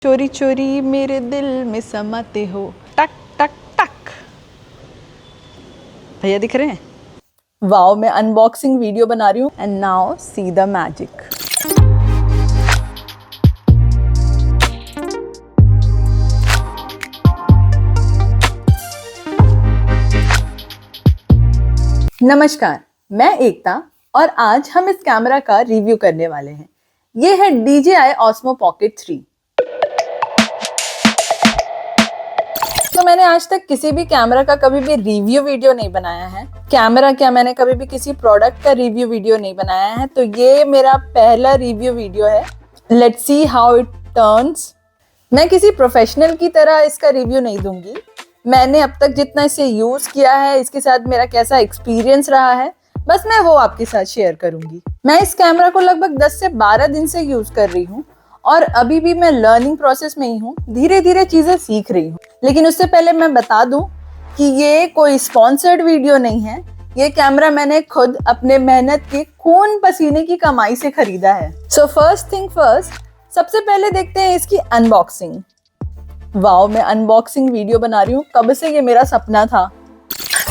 चोरी चोरी मेरे दिल में समाते हो, टक टक टक। भैया दिख रहे हैं? वाओ, मैं अनबॉक्सिंग वीडियो बना रही हूँ। And now see the magic. नमस्कार, मैं एकता और आज हम इस कैमरा का रिव्यू करने वाले हैं। ये है DJI Osmo Pocket 3। तो मैंने आज तक किसी भी कैमरा का कभी भी रिव्यू वीडियो नहीं बनाया है। कैमरा क्या, मैंने कभी भी किसी प्रोडक्ट का रिव्यू वीडियो नहीं बनाया है। तो ये मेरा पहला रिव्यू वीडियो है। Let's see how it turns. मैं किसी प्रोफेशनल की तरह इसका रिव्यू नहीं दूंगी। मैंने अब तक जितना इसे यूज किया है, इसके साथ मेरा कैसा एक्सपीरियंस रहा है, बस मैं वो आपके साथ शेयर करूंगी। मैं इस कैमरा को लगभग 10 से 12 दिन से यूज कर रही हूँ और अभी भी मैं लर्निंग प्रोसेस में ही हूँ। धीरे धीरे चीजें सीख रही हूँ। लेकिन उससे पहले मैं बता दूं कि ये कोई स्पॉन्सर्ड वीडियो नहीं है। ये कैमरा मैंने खुद अपने मेहनत के खून पसीने की कमाई से खरीदा है। सो फर्स्ट थिंग फर्स्ट, सबसे पहले देखते हैं इसकी अनबॉक्सिंग। वाओ, मैं अनबॉक्सिंग वीडियो बना रही हूँ। कब से ये मेरा सपना था।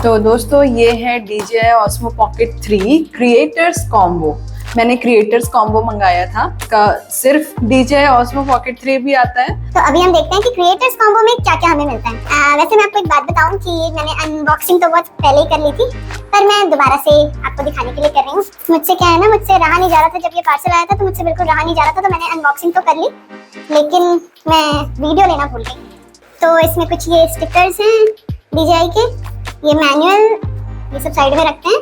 तो दोस्तों, ये है DJI Osmo Pocket 3 creators combo. मैंने क्रिएटर्स कॉम्बो मंगाया था। का सिर्फ DJI Osmo Pocket 3 भी आता है। तो अभी हम देखते हैं कि क्रिएटर्स कॉम्बो में क्या क्या हमें मिलता है। वैसे मैं आपको एक बात बताऊं कि मैंने अनबॉक्सिंग तो बहुत पहले ही कर ली थी, पर मैं दोबारा से आपको दिखाने के लिए कर रही हूँ। मुझसे क्या है ना, मुझसे रहा नहीं जा रहा था। जब ये पार्सल आया था तो मुझसे बिल्कुल रहा नहीं जा रहा था। तो मैंने अनबॉक्सिंग तो कर ली, लेकिन मैं वीडियो लेना भूल गई। तो इसमें कुछ ये स्टिकर्स हैं DJI के, ये मैनुअल, ये सब साइड में रखते हैं।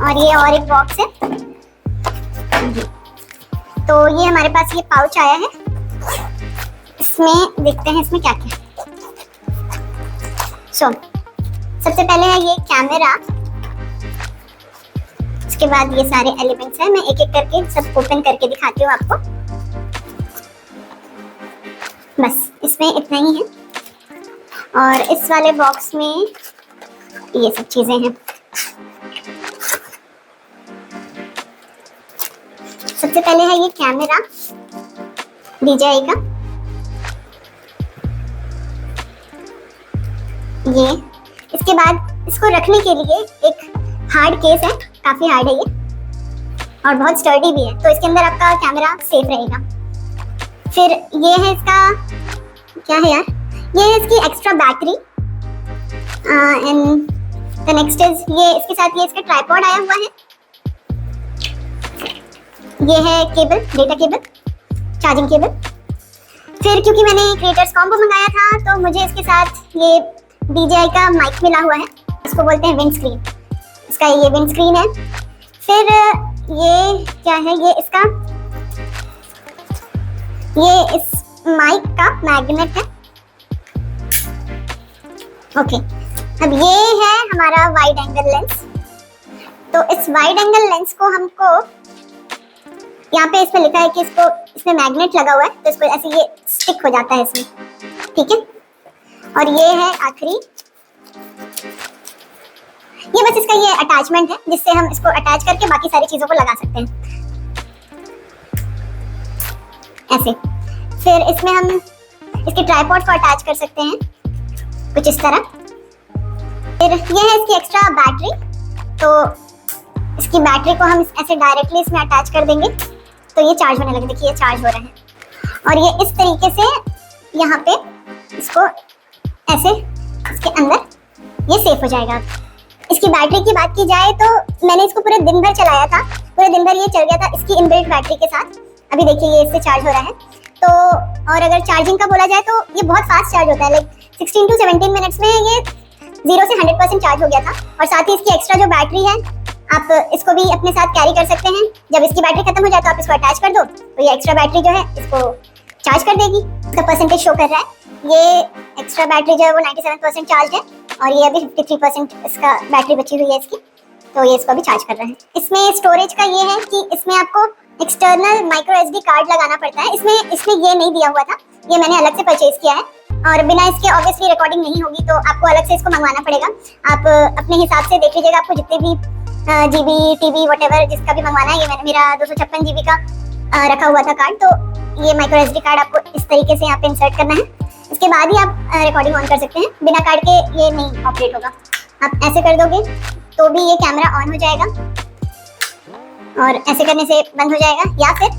और ये और एक बॉक्स है। तो ये हमारे पास ये पाउच आया है। इसमें देखते हैं इसमें क्या क्या है। सबसे पहले है ये कैमरा। उसके बाद ये सारे एलिमेंट्स हैं। मैं एक एक करके सब ओपन करके दिखाती हूँ आपको। बस इसमें इतना ही है। और इस वाले बॉक्स में ये सब चीजें हैं। सबसे पहले है ये कैमरा DJI का। ये इसके बाद इसको रखने के लिए एक हार्ड केस है। काफी हार्ड है ये और बहुत स्टर्डी भी है। तो इसके अंदर आपका कैमरा सेफ रहेगा। फिर ये है इसका, क्या है यार, ये है इसकी extra battery. And the next is ये इसके साथ ये इसका ट्राइपॉड आया हुआ है। ये है cable, data cable, charging cable. फिर क्योंकि मैंने क्रिएटर्स कॉम्बो मंगाया था तो मुझे इसके साथ ये DJI का माइक मिला हुआ है। इसको बोलते हैं विंड स्क्रीन। इसका ये विंड स्क्रीन है। फिर ये क्या है, ये इसका, ये इस माइक का मैग्नेट है। ओके, अब ये है हमारा वाइड एंगल लेंस। तो इस वाइड एंगल लेंस को हमको, यहाँ पे इसमें लिखा है कि इसको, इसमें मैग्नेट लगा हुआ है तो इसको ऐसे ये स्टिक हो जाता है इसमें, ठीक है। और ये है आखिरी, ये बस इसका ये अटैचमेंट है जिससे हम इसको अटैच करके बाकी सारी चीजों को लगा सकते हैं ऐसे। फिर इसमें हम इसके ट्राइपॉड को अटैच कर सकते हैं कुछ इस तरह। फिर ये है इसकी एक्स्ट्रा बैटरी। तो इसकी बैटरी को हम ऐसे डायरेक्टली इसमें अटैच कर देंगे तो ये चार्ज होने लगे। देखिए ये चार्ज हो रहा है। और ये इस तरीके से यहाँ पे इसको ऐसे इसके अंदर ये सेफ हो जाएगा। इसकी बैटरी की बात की जाए तो मैंने इसको पूरे दिन भर चलाया था। पूरे दिन भर ये चल गया था इसकी इनबिल्ट बैटरी के साथ। अभी देखिए ये इससे चार्ज हो रहा है। तो और अगर चार्जिंग का बोला जाए तो ये बहुत फास्ट चार्ज होता है। लाइक 16 to 17 मिनट्स में ये 0 से 100% चार्ज हो गया था। और साथ ही इसकी एक्स्ट्रा जो बैटरी है, आप इसको भी अपने साथ कैरी कर सकते हैं। जब इसकी बैटरी खत्म हो जाए तो आप इसको अटैच कर दो तो ये एक्स्ट्रा बैटरी जो है इसको चार्ज कर देगी। इसका परसेंटेज शो कर रहा है। ये एक्स्ट्रा बैटरी जो है वो 97% चार्ज है और ये अभी 53% इसका बैटरी बची हुई है इसकी। तो ये इसको भी चार्ज कर रहा है। इसमें स्टोरेज का ये है कि इसमें आपको एक्सटर्नल माइक्रो SD कार्ड लगाना पड़ता है। इसमें ये नहीं दिया हुआ था, ये मैंने अलग से परचेज किया है। और बिना इसके ऑब्वियसली रिकॉर्डिंग नहीं होगी तो आपको अलग से इसको मंगवाना पड़ेगा। आप अपने हिसाब से देख लीजिएगा, आपको जितने भी GB, TV, व्हाटएवर जिसका भी मंगवाना है। ये मैंने मेरा 256 GB का रखा हुआ था कार्ड, तो ये माइक्रो एसडी कार्ड आपको इस तरीके से यहाँ पे इंसर्ट करना है। इसके बाद ही आप रिकॉर्डिंग ऑन कर सकते हैं, बिना कार्ड के ये नहीं ऑपरेट होगा। आप ऐसे कर दोगे तो भी ये कैमरा ऑन हो जाएगा और ऐसे करने से बंद हो जाएगा, या फिर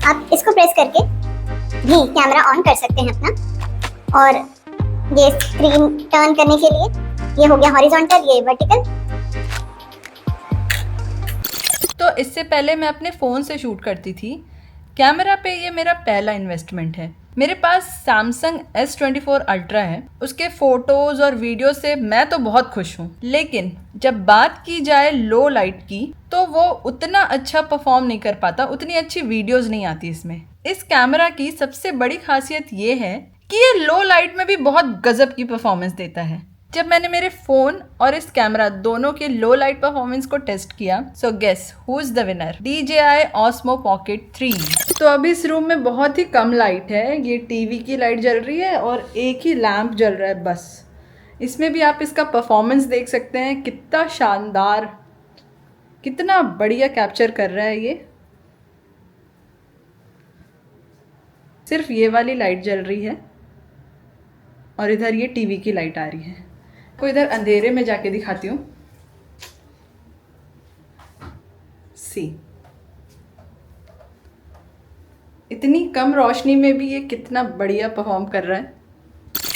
आप इसको प्रेस करके भी कैमरा ऑन कर सकते हैं अपना। और ये स्क्रीन टर्न करने के लिए ये हो गया हॉरिजॉन्टल, ये वर्टिकल। तो इससे पहले मैं अपने फ़ोन से शूट करती थी। कैमरा पे ये मेरा पहला इन्वेस्टमेंट है। मेरे पास Samsung S24 Ultra है। उसके फ़ोटोज़ और वीडियो से मैं तो बहुत खुश हूँ, लेकिन जब बात की जाए लो लाइट की तो वो उतना अच्छा परफॉर्म नहीं कर पाता, उतनी अच्छी वीडियोज़ नहीं आती इसमें। इस कैमरा की सबसे बड़ी खासियत ये है कि ये लो लाइट में भी बहुत गजब की परफॉर्मेंस देता है। जब मैंने मेरे फ़ोन और इस कैमरा दोनों के लो लाइट परफॉर्मेंस को टेस्ट किया, so guess who is the winner? DJI Osmo Pocket 3। तो अभी इस रूम में बहुत ही कम लाइट है। ये टीवी की लाइट जल रही है और एक ही लैंप जल रहा है बस। इसमें भी आप इसका परफॉर्मेंस देख सकते हैं, कितना शानदार, कितना बढ़िया कैप्चर कर रहा है ये। सिर्फ ये वाली लाइट जल रही है और इधर ये टीवी की लाइट आ रही है। को इधर अंधेरे में जाके दिखाती हूँ। सी, इतनी कम रोशनी में भी ये कितना बढ़िया परफॉर्म कर रहा है।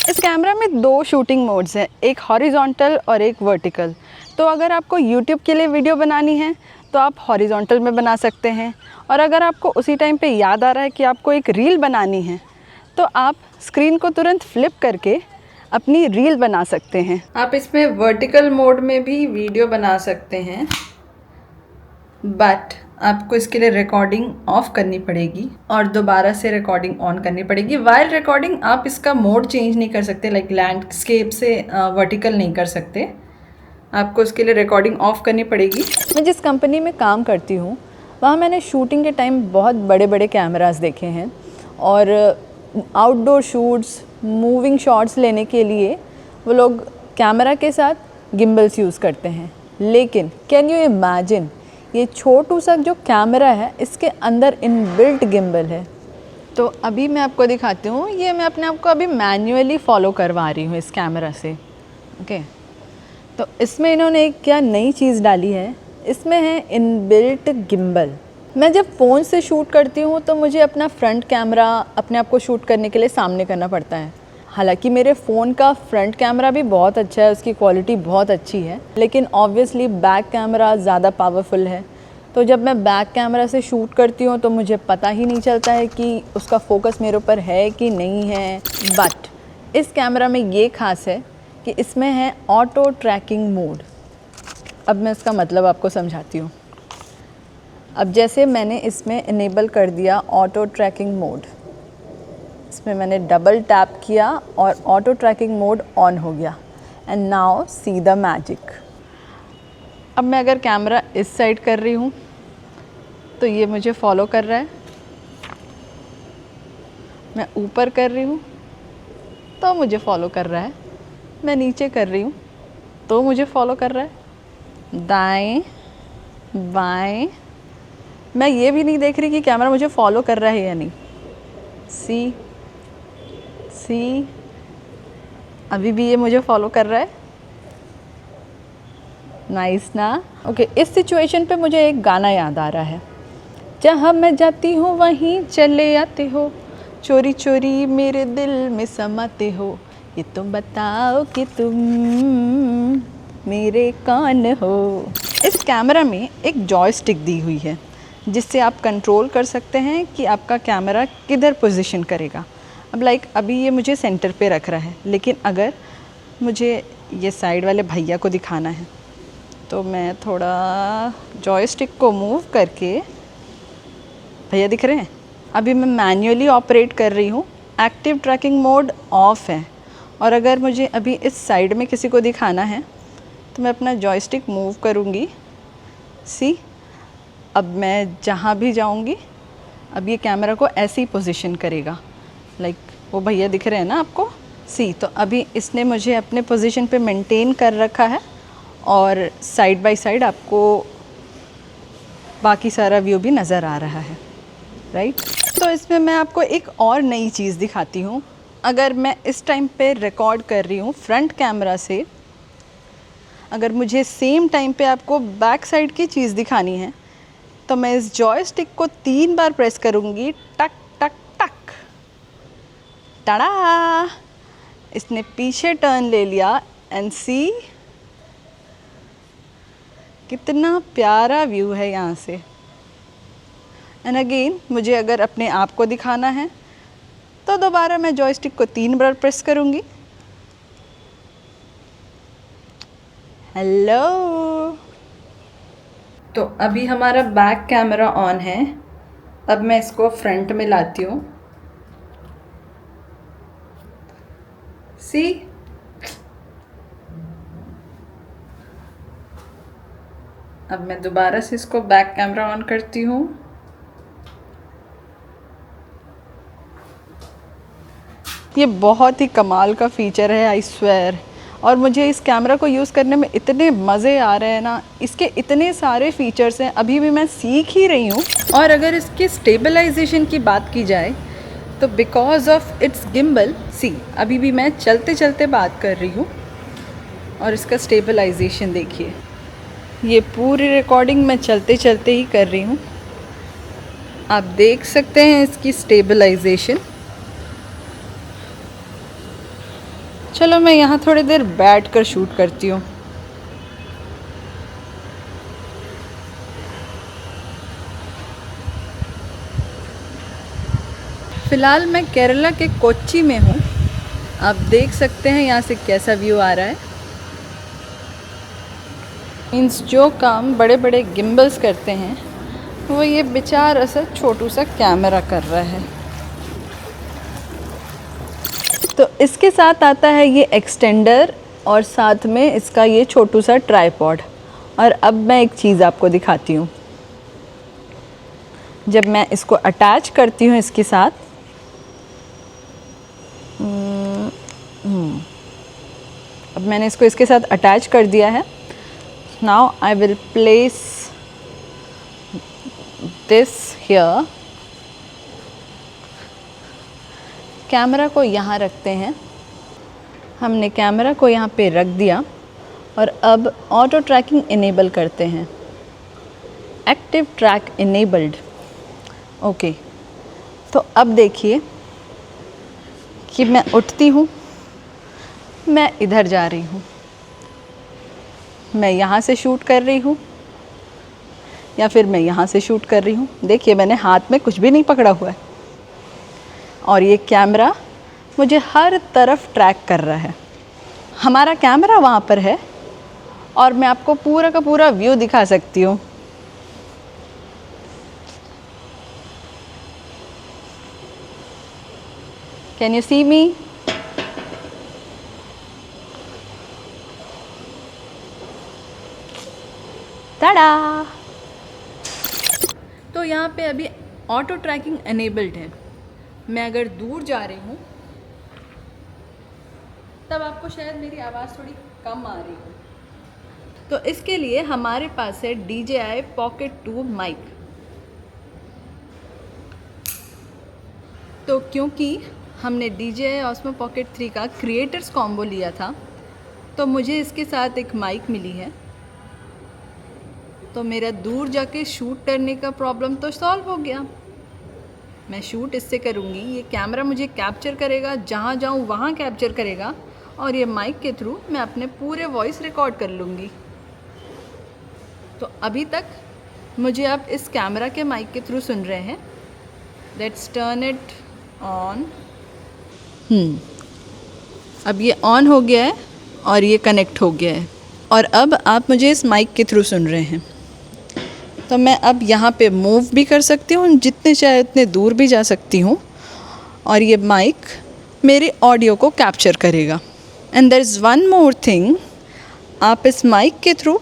इस कैमरा में 2 शूटिंग मोड्स हैं, एक हॉरिजॉन्टल और एक वर्टिकल। तो अगर आपको YouTube के लिए वीडियो बनानी है तो आप हॉरिजॉन्टल में बना सकते हैं, और अगर आपको उसी टाइम पे याद आ रहा है कि आपको एक रील बनानी है तो आप स्क्रीन को तुरंत फ्लिप करके अपनी रील बना सकते हैं। आप इसमें वर्टिकल मोड में भी वीडियो बना सकते हैं, बट आपको इसके लिए रिकॉर्डिंग ऑफ करनी पड़ेगी और दोबारा से रिकॉर्डिंग ऑन करनी पड़ेगी। वाइल रिकॉर्डिंग आप इसका मोड चेंज नहीं कर सकते, लाइक लैंडस्केप से वर्टिकल नहीं कर सकते। आपको इसके लिए रिकॉर्डिंग ऑफ करनी पड़ेगी। मैं जिस कंपनी में काम करती हूँ वहाँ मैंने शूटिंग के टाइम बहुत बड़े बड़े कैमरास देखे हैं, और आउटडोर शूट्स, मूविंग शॉट्स लेने के लिए वो लोग कैमरा के साथ गिम्बल्स यूज़ करते हैं। लेकिन कैन यू इमेजिन, ये छोटू सा जो कैमरा है इसके अंदर इनबिल्ट गिम्बल है। तो अभी मैं आपको दिखाती हूँ, ये मैं अपने आप को अभी मैन्युअली फॉलो करवा रही हूँ इस कैमरा से। ओके, तो इसमें इन्होंने एक क्या नई चीज़ डाली है, इसमें है इनबिल्ट गिम्बल। मैं जब फ़ोन से शूट करती हूँ तो मुझे अपना फ्रंट कैमरा अपने आप को शूट करने के लिए सामने करना पड़ता है। हालांकि मेरे फ़ोन का फ्रंट कैमरा भी बहुत अच्छा है, उसकी क्वालिटी बहुत अच्छी है, लेकिन ऑब्वियसली बैक कैमरा ज़्यादा पावरफुल है। तो जब मैं बैक कैमरा से शूट करती हूँ तो मुझे पता ही नहीं चलता है कि उसका फोकस मेरे ऊपर है कि नहीं है। बट इस कैमरा में ये ख़ास है कि इसमें है ऑटो ट्रैकिंग मोड। अब मैं इसका मतलब आपको समझाती हूँ। अब जैसे मैंने इसमें इनेबल कर दिया ऑटो ट्रैकिंग मोड, इसमें मैंने डबल टैप किया और ऑटो ट्रैकिंग मोड ऑन हो गया। And now see the magic. अब मैं अगर कैमरा इस साइड कर रही हूँ तो ये मुझे फॉलो कर रहा है, मैं ऊपर कर रही हूँ तो मुझे फॉलो कर रहा है, मैं नीचे कर रही हूँ तो मुझे फॉलो कर रहा है, दाएं बाएं। मैं ये भी नहीं देख रही कि कैमरा मुझे फॉलो कर रहा है या नहीं। सी, अभी भी ये मुझे फॉलो कर रहा है। नाइस ना? ओके, इस सिचुएशन पे मुझे एक गाना याद आ रहा है। जहाँ मैं जाती हूँ वहीं चले आते हो, चोरी चोरी मेरे दिल में समाते हो, ये तुम बताओ कि तुम मेरे कौन हो। इस कैमरा में एक जॉयस्टिक दी हुई है जिससे आप कंट्रोल कर सकते हैं कि आपका कैमरा किधर पोजीशन करेगा। अब लाइक अभी ये मुझे सेंटर पे रख रहा है, लेकिन अगर मुझे ये साइड वाले भैया को दिखाना है तो मैं थोड़ा जॉयस्टिक को मूव करके, भैया दिख रहे हैं? अभी मैं मैन्युअली ऑपरेट कर रही हूँ, एक्टिव ट्रैकिंग मोड ऑफ है। और अगर मुझे अभी इस साइड में किसी को दिखाना है तो मैं अपना जॉयस्टिक मूव करूँगी। सी, अब मैं जहाँ भी जाऊँगी अब ये कैमरा को ऐसे ही पोजीशन करेगा। लाइक वो भैया दिख रहे हैं ना आपको? सी, तो अभी इसने मुझे अपने पोजीशन पे मेंटेन कर रखा है और साइड बाय साइड आपको बाकी सारा व्यू भी नज़र आ रहा है। राइट। तो इसमें मैं आपको एक और नई चीज़ दिखाती हूँ। अगर मैं इस टाइम पे रिकॉर्ड कर रही हूँ फ्रंट कैमरा से, अगर मुझे सेम टाइम पे आपको बैक साइड की चीज़ दिखानी है तो मैं इस जॉयस्टिक को 3 बार प्रेस करूँगी, टक टक टक, टड़ा, इसने पीछे टर्न ले लिया। एंड सी कितना प्यारा व्यू है यहाँ से। एंड अगेन मुझे अगर अपने आप को दिखाना है तो दोबारा मैं जॉयस्टिक को 3 बार प्रेस करूँगी। हेलो। तो अभी हमारा बैक कैमरा ऑन है। अब मैं इसको फ्रंट में लाती हूँ। सी, अब मैं दोबारा से इसको बैक कैमरा ऑन करती हूँ। ये बहुत ही कमाल का फ़ीचर है, आई स्वेयर। और मुझे इस कैमरा को यूज़ करने में इतने मज़े आ रहे हैं ना, इसके इतने सारे फ़ीचर्स हैं, अभी भी मैं सीख ही रही हूँ। और अगर इसके स्टेबलाइजेशन की बात की जाए तो बिकॉज ऑफ इट्स गिम्बल, सी अभी भी मैं चलते चलते बात कर रही हूँ और इसका स्टेबलाइजेशन देखिए। ये पूरी रिकॉर्डिंग मैं चलते चलते ही कर रही हूँ। आप देख सकते हैं इसकी स्टेबलाइजेशन। चलो मैं यहाँ थोड़ी देर बैठ कर शूट करती हूँ। फ़िलहाल मैं केरला के कोच्चि में हूँ। आप देख सकते हैं यहाँ से कैसा व्यू आ रहा है। मीन्स जो काम बड़े बड़े गिम्बल्स करते हैं वो ये बेचारा सा छोटू सा कैमरा कर रहा है। तो इसके साथ आता है ये एक्सटेंडर और साथ में इसका ये छोटू सा ट्राइपॉड। और अब मैं एक चीज़ आपको दिखाती हूँ। जब मैं इसको अटैच करती हूँ इसके साथ, अब मैंने इसको इसके साथ अटैच कर दिया है। Now I will place this here. Camera को यहाँ रखते हैं। हमने कैमरा को यहाँ पे रख दिया और अब ऑटो ट्रैकिंग इनेबल करते हैं। Active track enabled. ओके, तो अब देखिए कि मैं उठती हूँ, मैं इधर जा रही हूँ, मैं यहाँ से शूट कर रही हूँ या फिर मैं यहाँ से शूट कर रही हूँ। देखिए मैंने हाथ में कुछ भी नहीं पकड़ा हुआ है और ये कैमरा मुझे हर तरफ ट्रैक कर रहा है। हमारा कैमरा वहाँ पर है और मैं आपको पूरा का पूरा व्यू दिखा सकती हूँ। कैन यू सी मी? टाडा! तो यहाँ पे अभी ऑटो ट्रैकिंग एनेबल्ड है। मैं अगर दूर जा रही हूँ तब आपको शायद मेरी आवाज़ थोड़ी कम आ रही हो। तो इसके लिए हमारे पास है DJI Pocket 2 माइक। तो क्योंकि हमने DJI Osmo Pocket 3 का क्रिएटर्स कॉम्बो लिया था तो मुझे इसके साथ एक माइक मिली है। तो मेरा दूर जाके शूट करने का प्रॉब्लम तो सॉल्व हो गया। मैं शूट इससे करूँगी, ये कैमरा मुझे कैप्चर करेगा, जहाँ जाऊँ वहाँ कैप्चर करेगा और ये माइक के थ्रू मैं अपने पूरे वॉइस रिकॉर्ड कर लूँगी। तो अभी तक मुझे आप इस कैमरा के माइक के थ्रू सुन रहे हैं। Let's turn it on. अब ये ऑन हो गया है और ये कनेक्ट हो गया है और अब आप मुझे इस माइक के थ्रू सुन रहे हैं। तो मैं अब यहाँ पे मूव भी कर सकती हूँ, जितने चाहे उतने दूर भी जा सकती हूँ और ये माइक मेरे ऑडियो को कैप्चर करेगा। And there is one more thing, आप इस माइक के थ्रू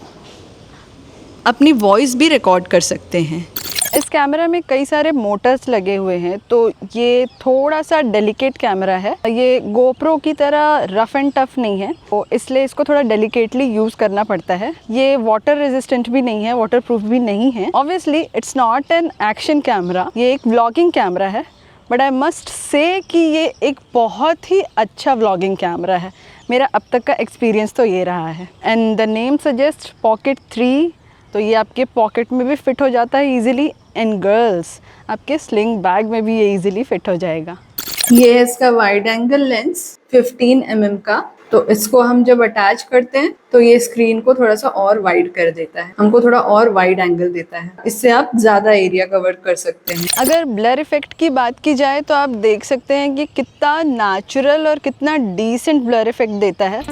अपनी वॉइस भी रिकॉर्ड कर सकते हैं। इस कैमरा में कई सारे मोटर्स लगे हुए हैं, तो ये थोड़ा सा डेलिकेट कैमरा है। ये गोप्रो की तरह रफ एंड टफ नहीं है, तो इसलिए इसको थोड़ा डेलिकेटली यूज़ करना पड़ता है। ये वाटर रेजिस्टेंट भी नहीं है, वाटर प्रूफ भी नहीं है। Obviously it's not an action camera, ये एक व्लॉगिंग कैमरा है, बट आई मस्ट से कि ये एक बहुत ही अच्छा व्लॉगिंग कैमरा है। मेरा अब तक का एक्सपीरियंस तो ये रहा है। And the name suggest pocket 3, तो ये आपके पॉकेट में भी फिट हो जाता है इजीली। एंड गर्ल्स, आपके स्लिंग बैग में भी ये इजीली फिट हो जाएगा। ये है इसका वाइड एंगल लेंस 15 mm का। तो इसको हम जब अटैच करते हैं तो ये स्क्रीन को थोड़ा सा और वाइड कर देता है, हमको थोड़ा और वाइड एंगल देता है। इससे आप ज़्यादा एरिया कवर कर सकते हैं। अगर ब्लर इफेक्ट की बात की जाए तो आप देख सकते हैं कि कितना नेचुरल और कितना डिसेंट ब्लर इफेक्ट देता है।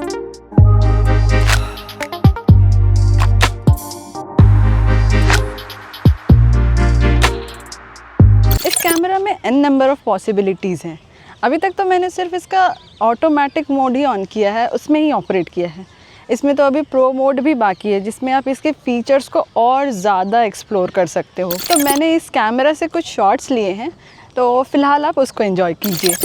इस कैमरा में n नंबर ऑफ पॉसिबिलिटीज़ हैं। अभी तक तो मैंने सिर्फ इसका ऑटोमेटिक मोड ही ऑन किया है, उसमें ही ऑपरेट किया है। इसमें तो अभी प्रो मोड भी बाकी है, जिसमें आप इसके फीचर्स को और ज़्यादा एक्सप्लोर कर सकते हो। तो मैंने इस कैमरा से कुछ शॉट्स लिए हैं, तो फ़िलहाल आप उसको एंजॉय कीजिए।